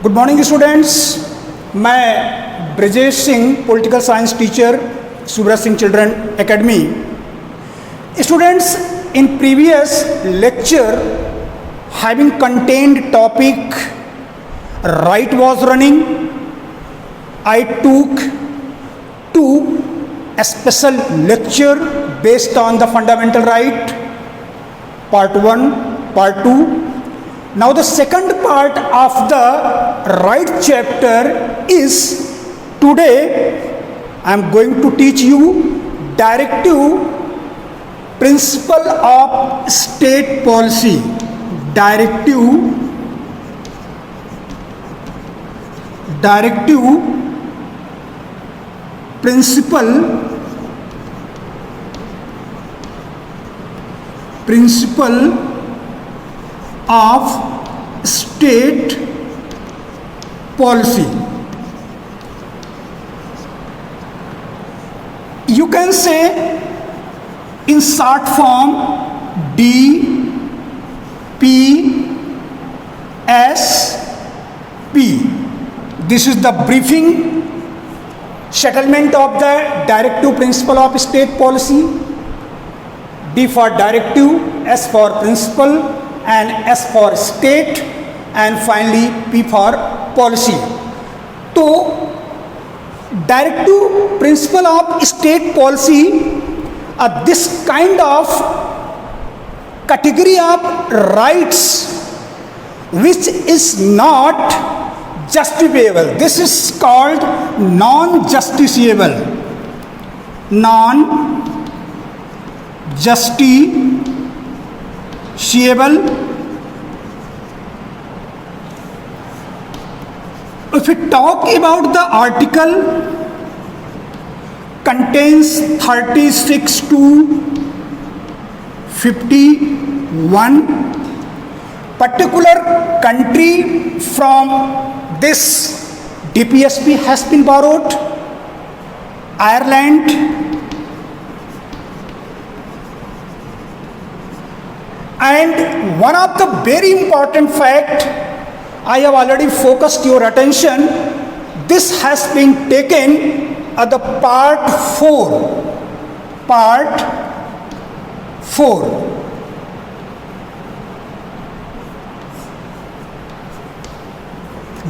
Good morning students, मैं Brajesh Singh, political science teacher, Subrat Singh children academy. Students, in previous lecture having contained topic right was running, I took two special lecture based on the fundamental right, part 1, part 2. Now the second part of the right chapter is today I am going to teach you directive principle of state policy. Directive principle of state policy. You can say in short form DPSP. This is the briefing settlement of the directive principle of state policy. D for directive, S for principle, and S for state, and finally P for policy. So directive principle of state policy, this kind of category of rights which is not justifiable. This is called non-justiciable. Non-justiciable. If we talk about the article, contains 36 to 51. Particular country from this DPSP has been borrowed: Ireland, and one of the very important fact, I have already focused your attention, this has been taken at the part 4.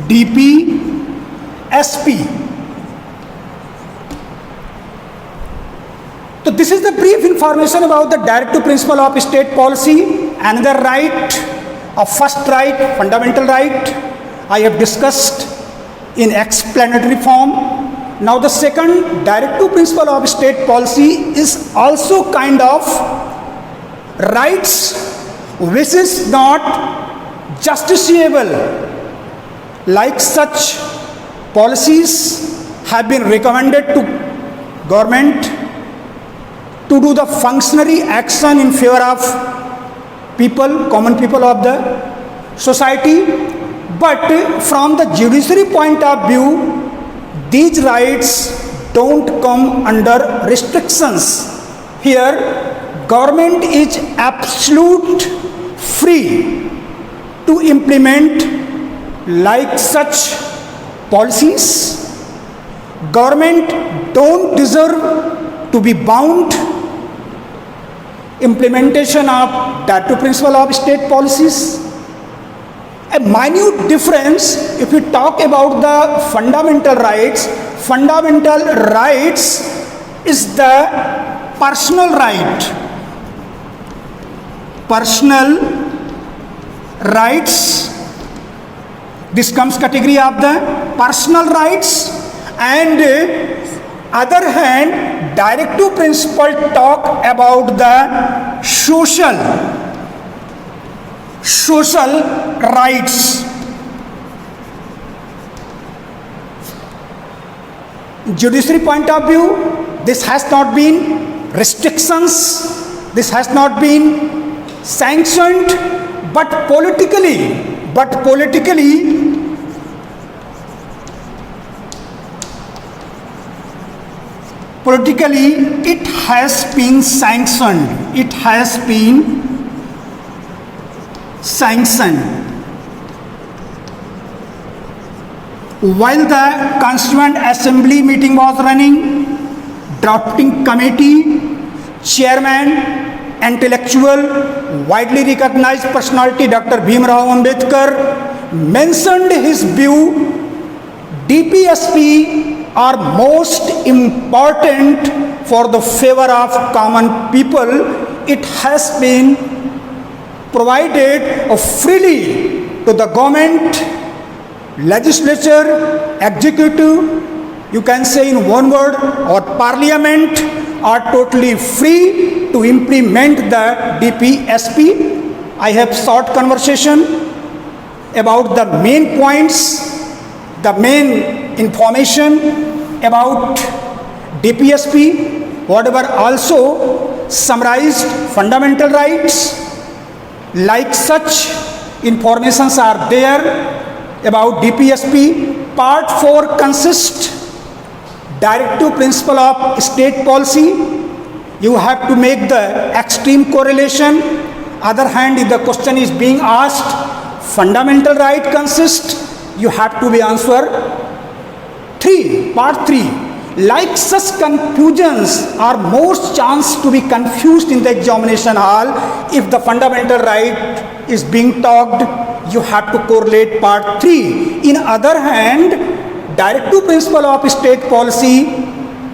DPSP. So this is the brief information about the directive principle of state policy. Another right, a first right, fundamental right, I have discussed in explanatory form. Now the second directive principle of state policy is also kind of rights which is not justiciable. Like such policies have been recommended to government to do the functionary action in favor of people, common people of the society. But from the judiciary point of view, these rights don't come under restrictions. Here, government is absolute free to implement like such policies. Government don't deserve to be bound implementation of directive principle of state policies. A minute difference, if we talk about the fundamental rights is the personal right. Personal rights, this comes category of the personal rights, and other hand, directive principle talk about the social rights. Judiciary point of view, this has not been restrictions, this has not been sanctioned, but politically it has been sanctioned. While the Constituent Assembly meeting was running, drafting committee chairman, intellectual, widely recognized personality Dr. Bhimrao Ambedkar mentioned his view DPSP are most important for the favor of common people. It has been provided freely to the government, legislature, executive, you can say in one word, or parliament are totally free to implement the DPSP. I have short conversation about the main points, the main information about DPSP, whatever also summarized fundamental rights, like such informations are there about DPSP. Part 4 consists directive principle of state policy. You have to make the extreme correlation. Other hand, if the question is being asked, fundamental right consists, you have to be answer 3, part 3. Like such confusions are most chance to be confused in the examination hall. If the fundamental right is being talked, you have to correlate part 3. In other hand, directive principle of state policy,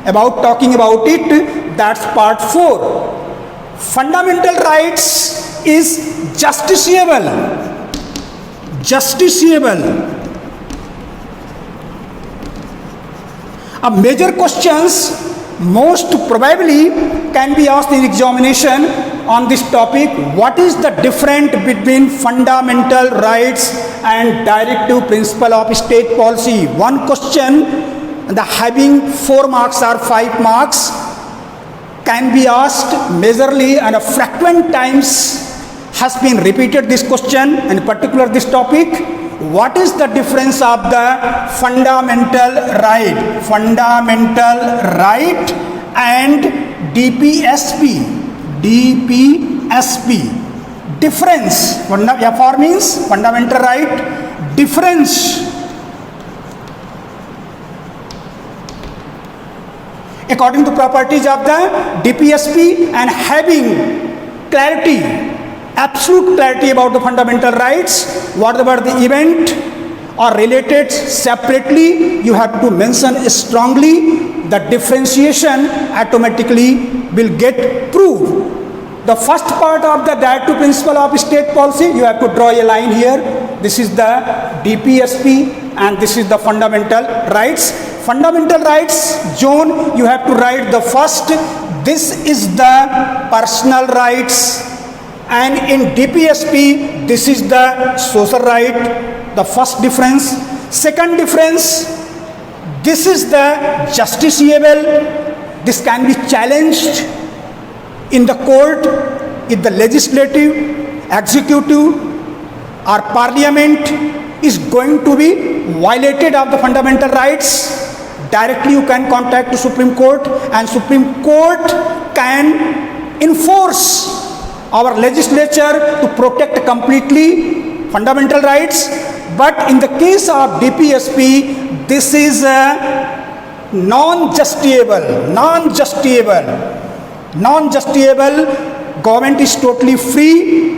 about talking about it, that's part 4. Fundamental rights is justiciable. Justiciable. A major questions most probably can be asked in examination on this topic. What is the difference between fundamental rights and directive principle of state policy? One question, the having 4 marks or 5 marks, can be asked majorly and frequent times has been repeated this question, and in particular this topic. What is the difference of the fundamental right and DPSP? Difference. FR means fundamental right. Difference. According to properties of the DPSP and having clarity, absolute clarity about the fundamental rights, whatever the event or related separately, you have to mention strongly. The differentiation automatically will get proved. The first part of the directive principle of state policy, you have to draw a line here. This is the DPSP and this is the fundamental rights. Fundamental rights zone, you have to write the first. This is the personal rights. And in DPSP, this is the social right, the first difference. Second difference, this is the justiciable. This can be challenged in the court if the legislative, executive or parliament is going to be violated of the fundamental rights. Directly you can contact the Supreme Court, and Supreme Court can enforce our legislature to protect completely fundamental rights. But in the case of DPSP, this is non-justiciable. Government is totally free,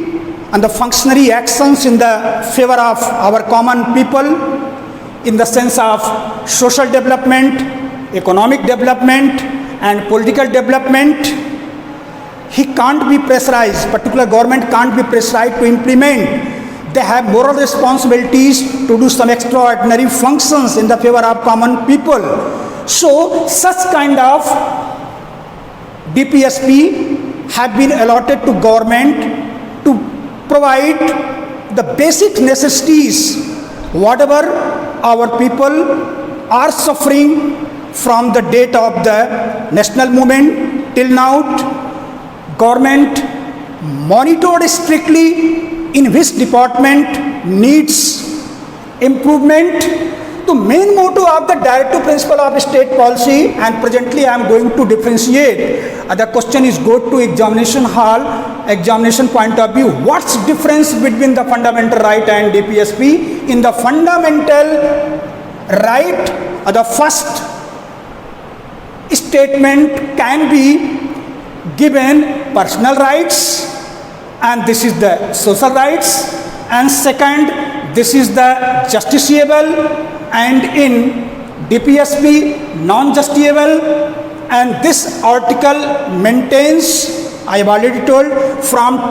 and the functionary actions in the favor of our common people in the sense of social development, economic development and political development, he can't be pressurized, particular government can't be pressurized to implement. They have moral responsibilities to do some extraordinary functions in the favor of common people. So such kind of DPSP have been allotted to government to provide the basic necessities, whatever our people are suffering from the date of the national movement till now. Government monitored strictly in which department needs improvement. The main motto of the directive principle of state policy, and presently I am going to differentiate. The question is go to examination hall, examination point of view. What's difference between the fundamental right and DPSP? In the fundamental right, the first statement can be given personal rights, and this is the social rights, and second, this is the justiciable, and in DPSP non-justiciable, and this article maintains, I have already told, from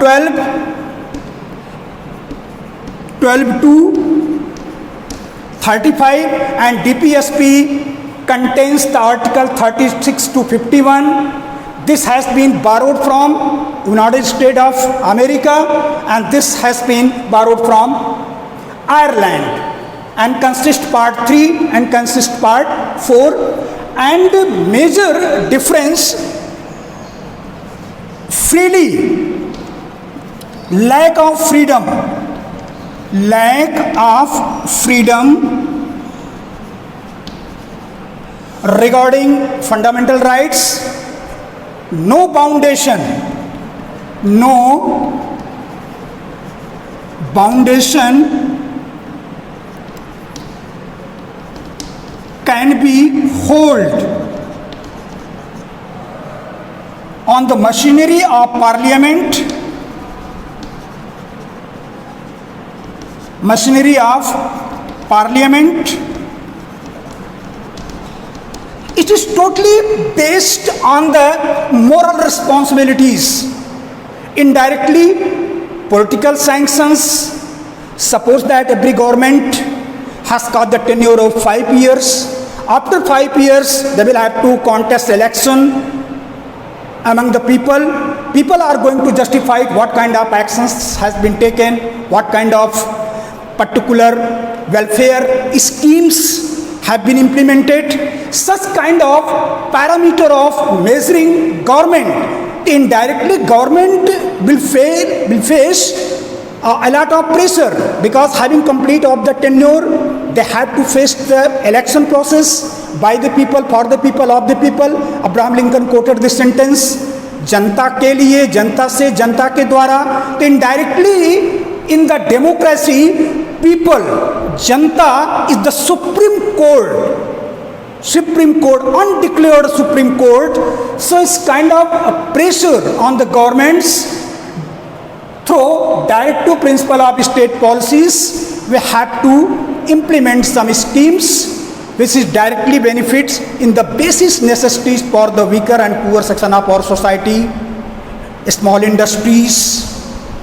12 to 35, and DPSP contains the article 36 to 51. This has been borrowed from United States of America, and this has been borrowed from Ireland, and consists part 3 and consists part 4. And the major difference, freely, lack of freedom regarding fundamental rights, no foundation can be held on the machinery of parliament, It is totally based on the moral responsibilities. Indirectly, political sanctions. Suppose that every government has got the tenure of 5 years. After 5 years, they will have to contest election among the people. People are going to justify what kind of actions has been taken, what kind of particular welfare schemes have been implemented. Such kind of parameter of measuring government, indirectly government will face a lot of pressure, because having complete of the tenure, they have to face the election process by the people, for the people, of the people. Abraham Lincoln quoted this sentence, जनता के लिए, जनता से, जनता के द्वारा. तो indirectly in the democracy, people, Janata is the Supreme Court, undeclared Supreme Court. So it's kind of a pressure on the governments. Through direct to principle of state policies, we have to implement some schemes which is directly benefits in the basic necessities for the weaker and poor section of our society, small industries,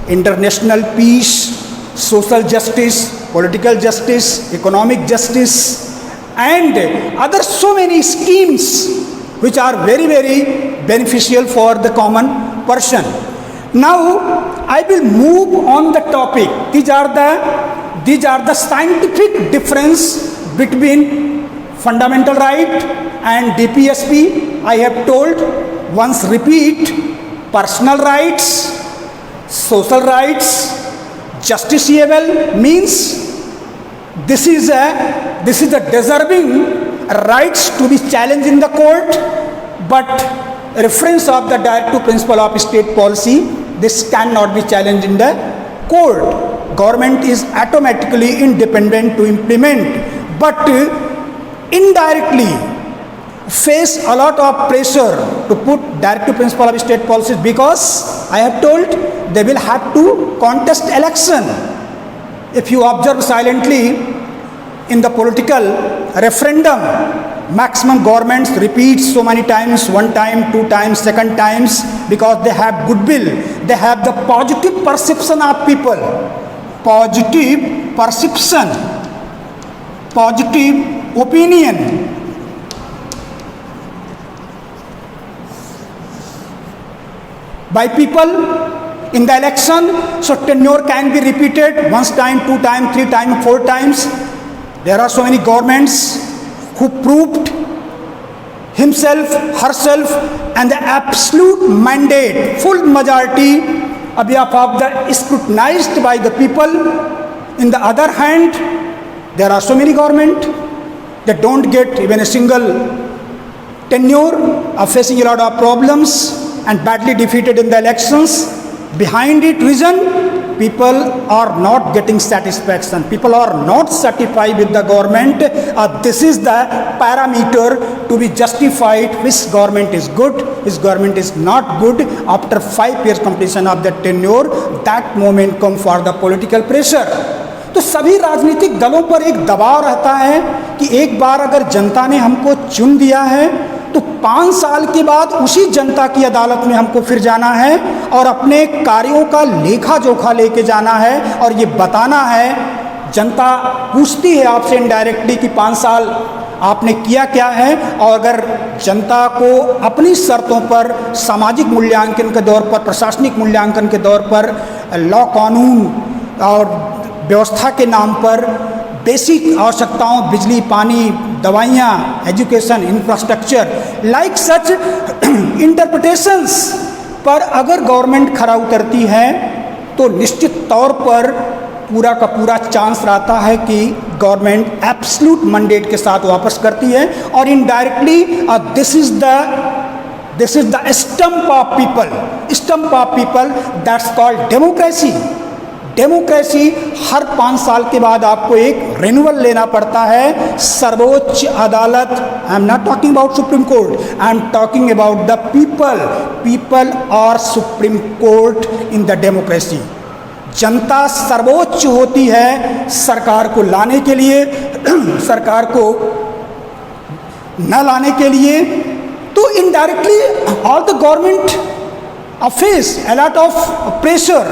international peace, social justice, political justice, economic justice, and other so many schemes which are very, very beneficial for the common person. Now I will move on the topic. These are the scientific difference between fundamental right and DPSP. I have told, once repeat, personal rights, social rights, justiciable means this is a deserving rights to be challenged in the court, but reference of the direct to principle of state policy, this cannot be challenged in the court. Government is automatically independent to implement, but indirectly face a lot of pressure to put direct to principle of state policies, because I have told they will have to contest election. If you observe silently in the political referendum, maximum governments repeat so many times, one time, two times, second times, because they have goodwill, they have the positive perception of people, positive perception, positive opinion. By people in the election, so tenure can be repeated once time, two times, three times, four times. There are so many governments who proved himself, herself, and the absolute mandate, full majority on behalf of the scrutinized by the people. In the other hand, there are so many government that don't get even a single tenure, are facing a lot of problems and badly defeated in the elections. Behind it reason, people are not getting satisfaction, people are not satisfied with the government, this is the parameter to be justified which government is good, which government is not good. After 5 years completion of the tenure, that moment come for the political pressure. तो सभी राजनीतिक दलों पर एक दबाव रहता है कि एक बार अगर जनता ने हमको चुन दिया है तो 5 साल के बाद उसी जनता की अदालत में हमको फिर जाना है और अपने कार्यों का लेखा जोखा लेके जाना है और ये बताना है। जनता पूछती है आपसे इनडायरेक्टली कि 5 साल आपने किया क्या है, और अगर जनता को अपनी शर्तों पर सामाजिक मूल्यांकन के दौर पर, प्रशासनिक मूल्यांकन के दौर पर, लॉ कानून और व्यवस्था के नाम पर बेसिक आवश्यकताओं, बिजली, पानी, दवाइयाँ, education, infrastructure, like such interpretations पर अगर गवर्नमेंट खरा उतरती है तो निश्चित तौर पर पूरा का पूरा चांस रहता है कि गवर्नमेंट एब्सोल्यूट मैंडेट के साथ वापस करती है। और indirectly this is the stump of people that's called democracy. Democracy हर 5 साल के बाद आपको एक रिन्यूअल लेना पड़ता है। सर्वोच्च अदालत, I am not talking about supreme court, I am talking about the people और supreme court in the democracy. जनता सर्वोच्च होती है सरकार को लाने के लिए, सरकार को न लाने के लिए। तो indirectly all the government face a lot of pressure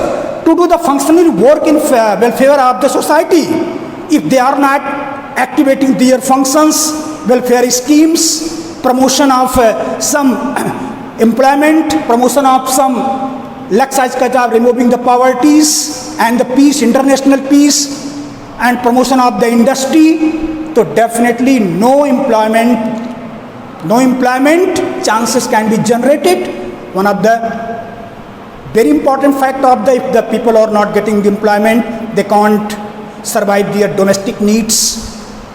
to do the functional work in welfare of the society. If they are not activating their functions, welfare schemes, promotion of some employment, promotion of some like such job, removing the poverties and the peace, international peace, and promotion of the industry, so definitely no employment chances can be generated. One of the very important fact of the, if the people are not getting the employment, they can't survive their domestic needs.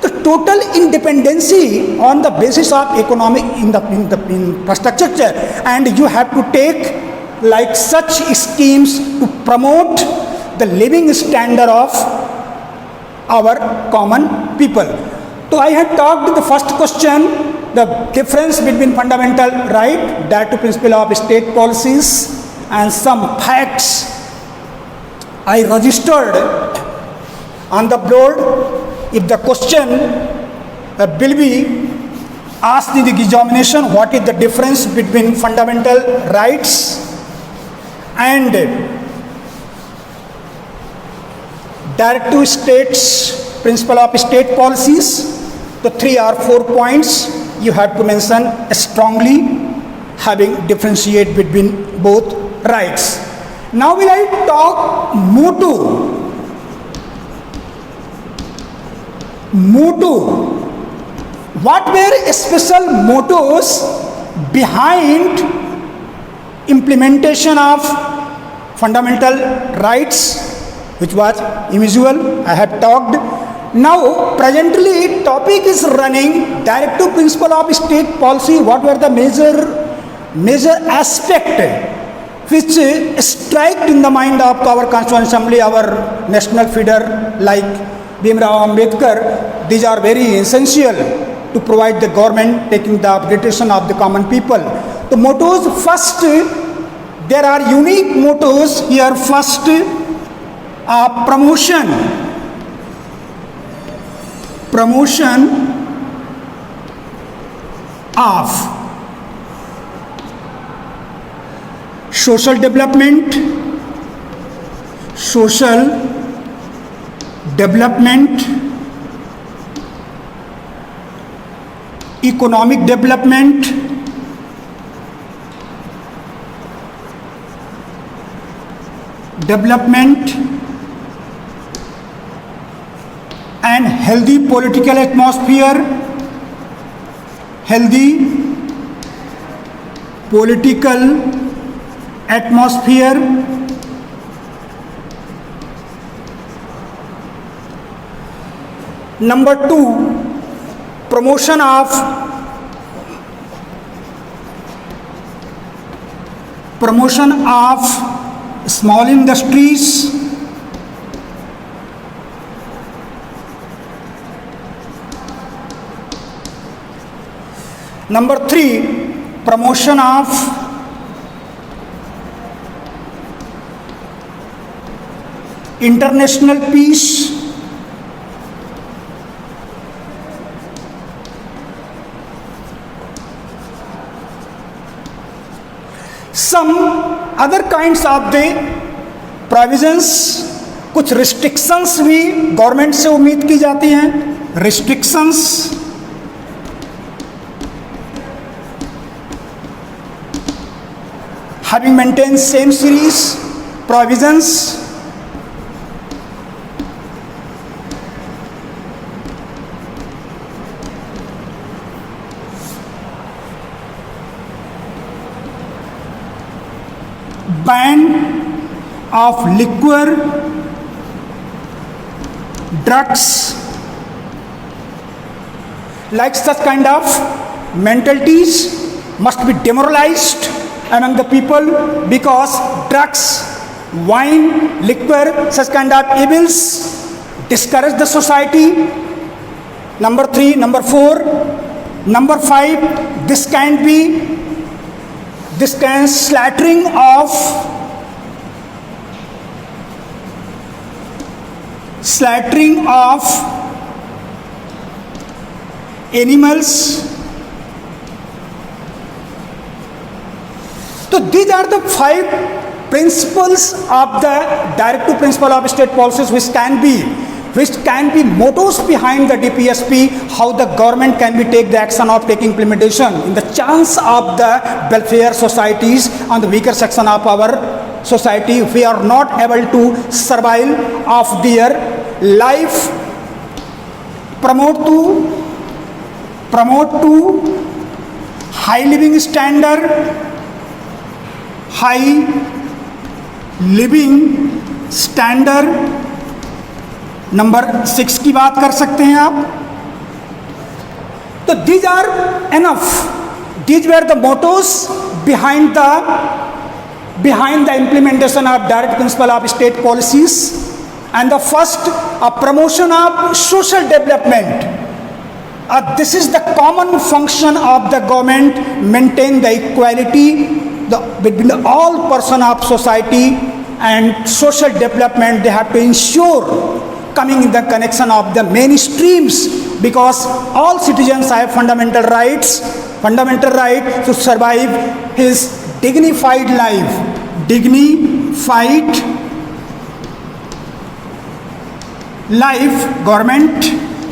The total independency on the basis of economic in the infrastructure, and you have to take like such schemes to promote the living standard of our common people. So I had talked the first question, the difference between fundamental right, directive principle of state policies, and some facts I registered on the board. If the question will be asked in the examination, what is the difference between fundamental rights and directive states principle of state policies, the 3 or 4 points you have to mention strongly, having differentiate between both rights. Now will I talk motto. What were special mottos behind implementation of fundamental rights, which was usual? I have talked. Now presently topic is running directive principle of state policy. What were the major aspect which strike in the mind of our Constituent Assembly, our national feeder like Bhimrao Ambedkar? These are very essential to provide the government taking the upgradation of the common people. The mottos, first there are unique mottos here. First, promotion of social development, economic development, and healthy political atmosphere, Number 2, promotion of small industries, Number 3, promotion of international peace. Some other kinds of the provisions, कुछ restrictions भी government से उम्मीद की जाती हैं. Restrictions having maintained same series provisions, ban of liquor, drugs, like such kind of mentalities must be demoralized among the people, because drugs, wine, liquor, such kind of evils discourage the society. Number 3, number 4, number 5, this can slaughtering of animals. So these are the 5 principles of the directive principle of state policies which can be mottos behind the DPSP, how the government can be take the action of taking implementation in the chance of the welfare societies on the weaker section of our society. If we are not able to survive of their life, promote to high living standard, high living standard. Number 6 की बात कर सकते हैं आप. तो these are enough. These were the mottos behind the implementation of direct principle of state policies. And the first, a promotion of social development. This is the common function of the government, maintain the equality between all persons of society, and social development they have to ensure coming in the connection of the many streams, because all citizens have fundamental right to survive his dignified life. Government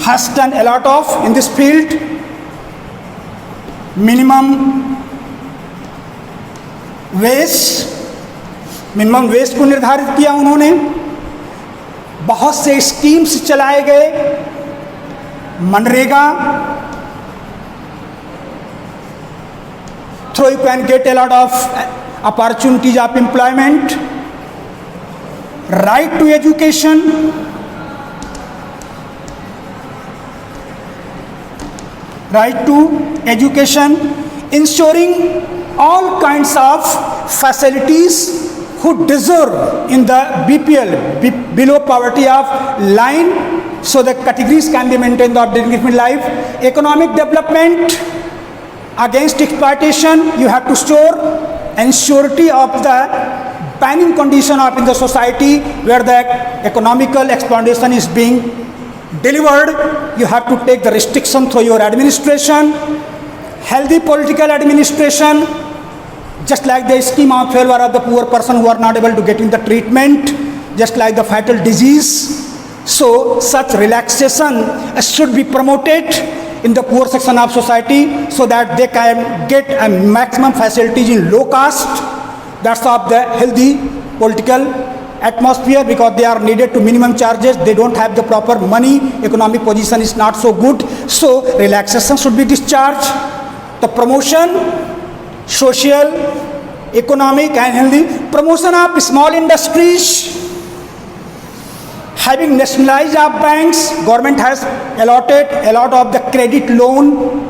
has done a lot of in this field. minimum wage को निर्धारित किया उन्होंने. बहुत से schemes चलाए गए. MNREGA, through you can get a lot of opportunities of employment. Right to education, ensuring all kinds of facilities who deserve in the BPL, below poverty of line, so the categories can be maintained of dignified life. Economic development, against exploitation, you have to ensure of the banning condition of in the society where the economical exploitation is being delivered. You have to take the restriction through your administration. Healthy political administration, just like the scheme of failure of the poor person who are not able to get in the treatment, just like the fatal disease. So such relaxation should be promoted in the poor section of society, so that they can get a maximum facilities in low cost. That's of the healthy political atmosphere, because they are needed to minimum charges. They don't have the proper money. Economic position is not so good. So relaxation should be discharged. The promotion, social, economic and healthy. Promotion of small industries. Having nationalized of banks, government has allotted a lot of the credit loan.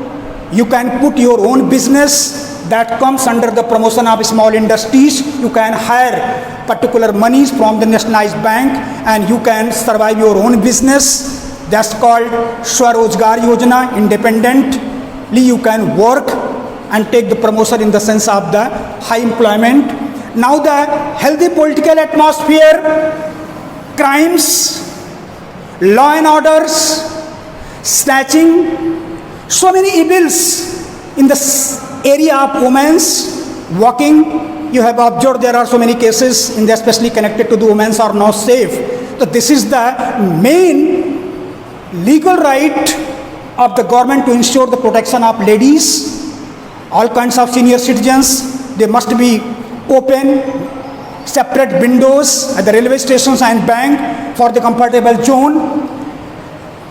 You can put your own business. That comes under the promotion of small industries. You can hire particular monies from the nationalized bank and you can survive your own business. That's called Swarojgar Yojana, independent you can work and take the promotion in the sense of the high employment. Now the healthy political atmosphere, crimes, law and orders, snatching, so many evils in the area of women's walking. You have observed there are so many cases, in the especially connected to the women's are not safe. So this is the main legal right of the government to ensure the protection of ladies, all kinds of senior citizens. They must be open, separate windows at the railway stations and bank for the comfortable zone.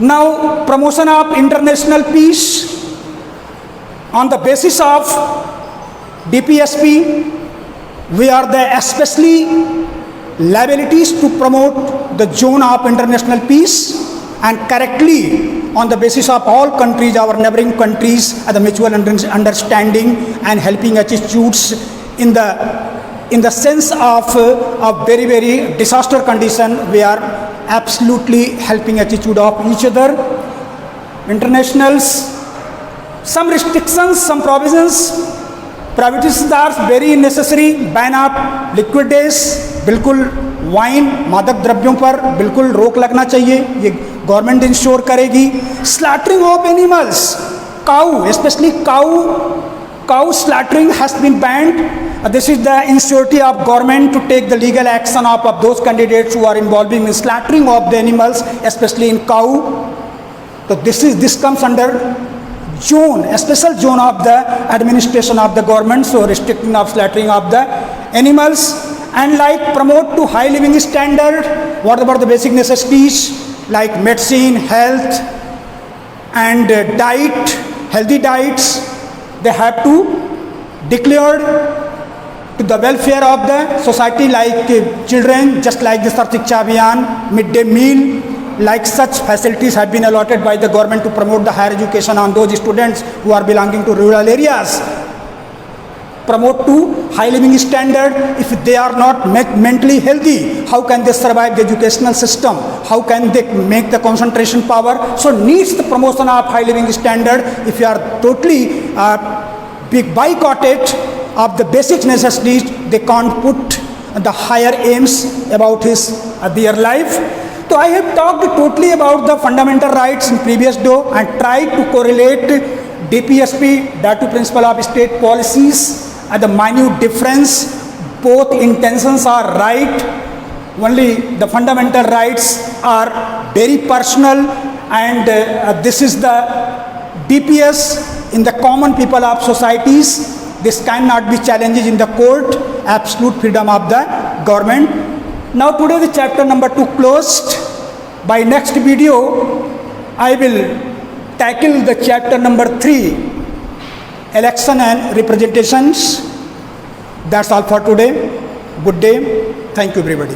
Now, promotion of international peace on the basis of DPSP, we are the especially liabilities to promote the zone of international peace, and correctly on the basis of all countries, our neighboring countries, the mutual understanding and helping attitudes in the sense of a very, very disaster condition, we are absolutely helping attitude of each other. Internationals, some restrictions, some provisions, privacies are very necessary. Ban of liquid days, बिल्कुल wine मादक द्रव्यों पर बिल्कुल रोक लगना चाहिए, ये government ensure करेगी. Slaughtering of animals, cow, specially cow slaughtering has been banned. This is the insurety of government to take the legal action of those candidates who are involving in slaughtering of the animals, especially in cow. So this comes under zone, a special zone of the administration of the government, so restricting of slaughtering of the animals. And like promote to high living standard, what about the basic necessities like medicine, health and diet, healthy diets, they have to declare to the welfare of the society, like children, just like the Sarv Shiksha Abhiyan, midday meal, like such facilities have been allotted by the government to promote the higher education on those students who are belonging to rural areas. Promote to high living standard. If they are not mentally healthy, how can they survive the educational system? How can they make the concentration power? So needs the promotion of high living standard. If you are totally boycotted of the basic necessities, they can't put the higher aims about their life. So I have talked totally about the fundamental rights in previous day and tried to correlate DPSP, Directive Principle of State Policies, the minute difference. Both intentions are right, only the fundamental rights are very personal, and this is the DPS in the common people of societies. This cannot be challenged in the court, absolute freedom of the government. Now today the chapter number 2 closed. By next video I will tackle the chapter number 3, election and representations. That's all for today. Good day. Thank you everybody.